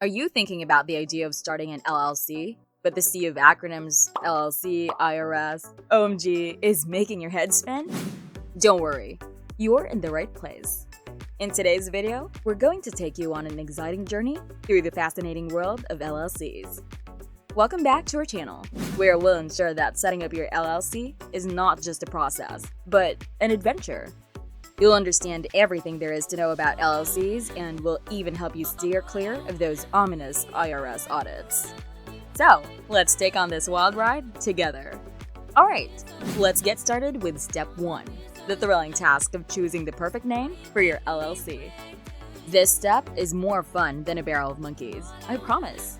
Are you thinking about the idea of starting an LLC, but the sea of acronyms LLC, IRS, OMG is making your head spin? Don't worry, you're in the right place. In today's video, we're going to take you on an exciting journey through the fascinating world of LLCs. Welcome back to our channel, where we'll ensure that setting up your LLC is not just a process, but an adventure. You'll understand everything there is to know about LLCs, and we'll even help you steer clear of those ominous IRS audits. So, let's take on this wild ride together. Alright, let's get started with step 1, the thrilling task of choosing the perfect name for your LLC. This step is more fun than a barrel of monkeys, I promise.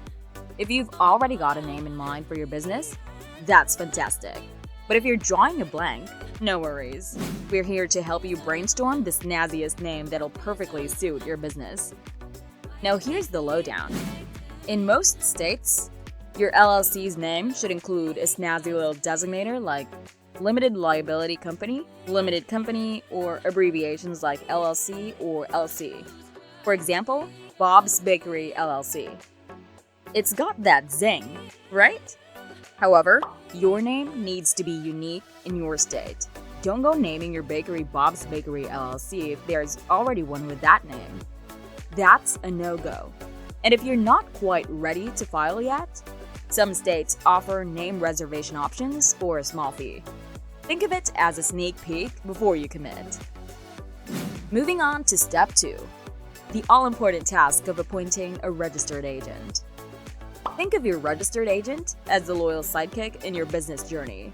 If you've already got a name in mind for your business, that's fantastic. But if you're drawing a blank, no worries. We're here to help you brainstorm the snazziest name that'll perfectly suit your business. Now here's the lowdown. In most states, your LLC's name should include a snazzy little designator like Limited Liability Company, Limited Company, or abbreviations like LLC or LC. For example, Bob's Bakery LLC. It's got that zing, right? However, your name needs to be unique in your state. Don't go naming your bakery Bob's Bakery LLC if there's already one with that name. That's a no-go. And if you're not quite ready to file yet, some states offer name reservation options for a small fee. Think of it as a sneak peek before you commit. Moving on to step 2, the all-important task of appointing a registered agent. Think of your registered agent as the loyal sidekick in your business journey.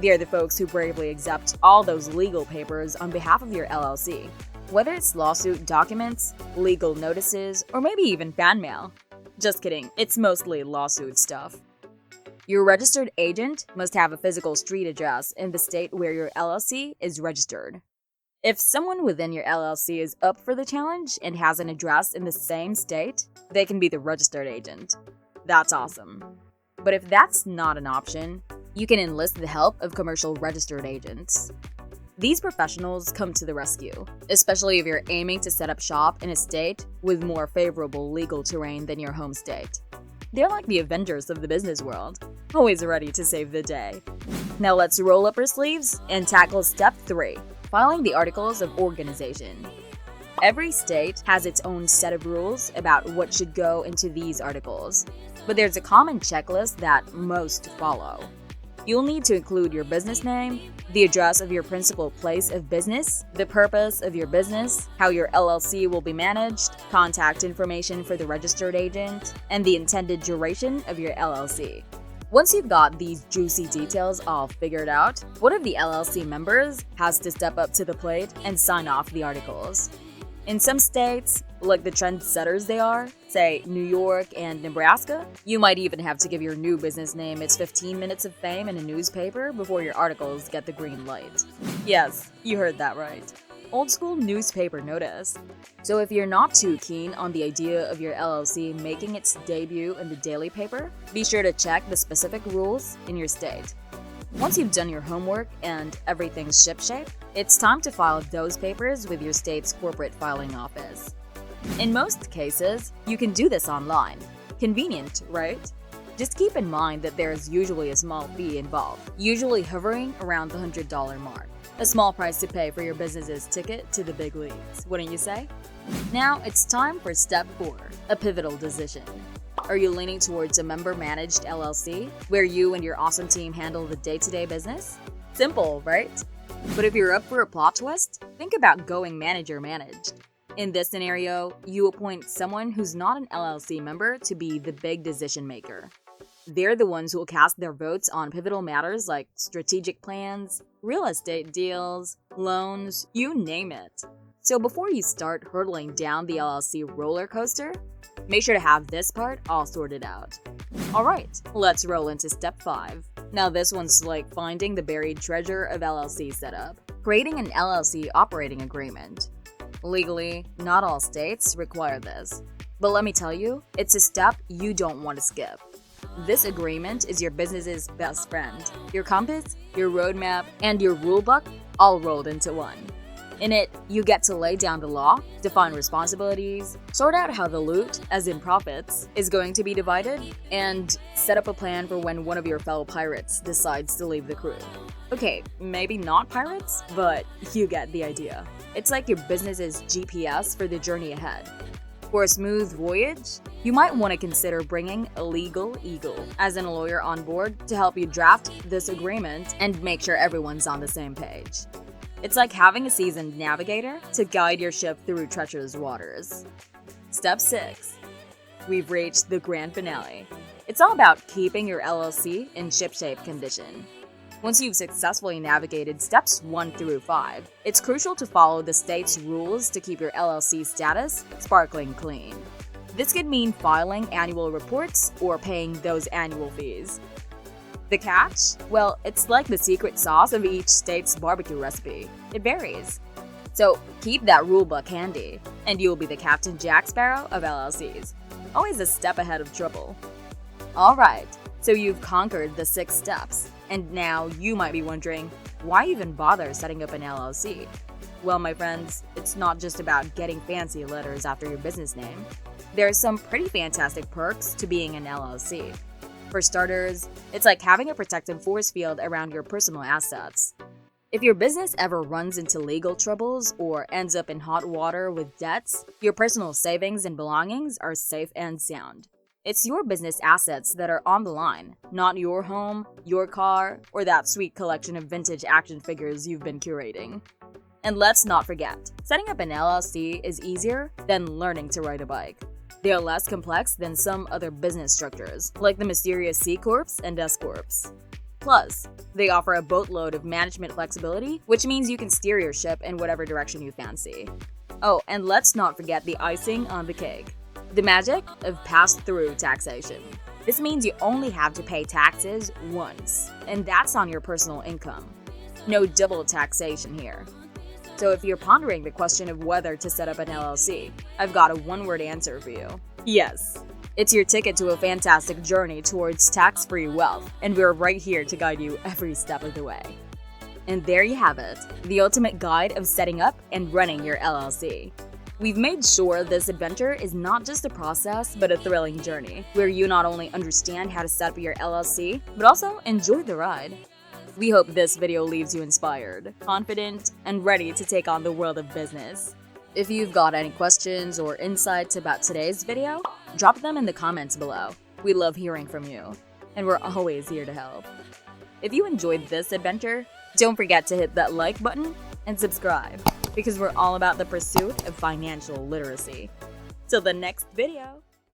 They're the folks who bravely accept all those legal papers on behalf of your LLC, whether it's lawsuit documents, legal notices, or maybe even fan mail. Just kidding, it's mostly lawsuit stuff. Your registered agent must have a physical street address in the state where your LLC is registered. If someone within your LLC is up for the challenge and has an address in the same state, they can be the registered agent. That's awesome. But if that's not an option, you can enlist the help of commercial registered agents. These professionals come to the rescue, especially if you're aiming to set up shop in a state with more favorable legal terrain than your home state. They're like the Avengers of the business world, always ready to save the day. Now let's roll up our sleeves and tackle step 3, filing the articles of organization. Every state has its own set of rules about what should go into these articles, but there's a common checklist that most follow. You'll need to include your business name, the address of your principal place of business, the purpose of your business, how your LLC will be managed, contact information for the registered agent, and the intended duration of your LLC. Once you've got these juicy details all figured out, one of the LLC members has to step up to the plate and sign off the articles. In some states, like the trendsetters they are, say New York and Nebraska, you might even have to give your new business name its 15 minutes of fame in a newspaper before your articles get the green light. Yes, you heard that right. Old school newspaper notice. So if you're not too keen on the idea of your LLC making its debut in the daily paper, be sure to check the specific rules in your state. Once you've done your homework and everything's shipshape, it's time to file those papers with your state's corporate filing office. In most cases, you can do this online. Convenient, right? Just keep in mind that there's usually a small fee involved, usually hovering around the $100 mark. A small price to pay for your business's ticket to the big leagues, wouldn't you say? Now it's time for step 4, a pivotal decision. Are you leaning towards a member-managed LLC, where you and your awesome team handle the day-to-day business? Simple, right? But if you're up for a plot twist, think about going manager-managed. In this scenario, you appoint someone who's not an LLC member to be the big decision-maker. They're the ones who will cast their votes on pivotal matters like strategic plans, real estate deals, loans, you name it. So before you start hurtling down the LLC roller coaster, make sure to have this part all sorted out. Alright, let's roll into step 5. Now this one's like finding the buried treasure of LLC setup. Creating an LLC operating agreement. Legally, not all states require this. But let me tell you, it's a step you don't want to skip. This agreement is your business's best friend. Your compass, your roadmap, and your rulebook all rolled into one. In it, you get to lay down the law, define responsibilities, sort out how the loot, as in profits, is going to be divided, and set up a plan for when one of your fellow pirates decides to leave the crew. Okay, maybe not pirates, but you get the idea. It's like your business's GPS for the journey ahead. For a smooth voyage, you might want to consider bringing a legal eagle, as in a lawyer on board, to help you draft this agreement and make sure everyone's on the same page. It's like having a seasoned navigator to guide your ship through treacherous waters. Step 6. We've reached the grand finale. It's all about keeping your LLC in shipshape condition. Once you've successfully navigated steps 1 through 5, it's crucial to follow the state's rules to keep your LLC status sparkling clean. This could mean filing annual reports or paying those annual fees. The catch? Well, it's like the secret sauce of each state's barbecue recipe. It varies. So keep that rulebook handy, and you'll be the Captain Jack Sparrow of LLCs. Always a step ahead of trouble. Alright, so you've conquered the 6 steps, and now you might be wondering, why even bother setting up an LLC? Well, my friends, it's not just about getting fancy letters after your business name. There's some pretty fantastic perks to being an LLC. For starters, it's like having a protective force field around your personal assets. If your business ever runs into legal troubles or ends up in hot water with debts, your personal savings and belongings are safe and sound. It's your business assets that are on the line, not your home, your car, or that sweet collection of vintage action figures you've been curating. And let's not forget, setting up an LLC is easier than learning to ride a bike. They are less complex than some other business structures, like the mysterious C Corps and S Corps. Plus, they offer a boatload of management flexibility, which means you can steer your ship in whatever direction you fancy. Oh, and let's not forget the icing on the cake. The magic of pass-through taxation. This means you only have to pay taxes once, and that's on your personal income. No double taxation here. So if you're pondering the question of whether to set up an LLC, I've got a one-word answer for you. Yes. It's your ticket to a fantastic journey towards tax-free wealth, and we're right here to guide you every step of the way. And there you have it, the ultimate guide of setting up and running your LLC. We've made sure this adventure is not just a process, but a thrilling journey, where you not only understand how to set up your LLC, but also enjoy the ride. We hope this video leaves you inspired, confident, and ready to take on the world of business. If you've got any questions or insights about today's video, drop them in the comments below. We love hearing from you, and we're always here to help. If you enjoyed this adventure, don't forget to hit that like button and subscribe, because we're all about the pursuit of financial literacy. Till the next video!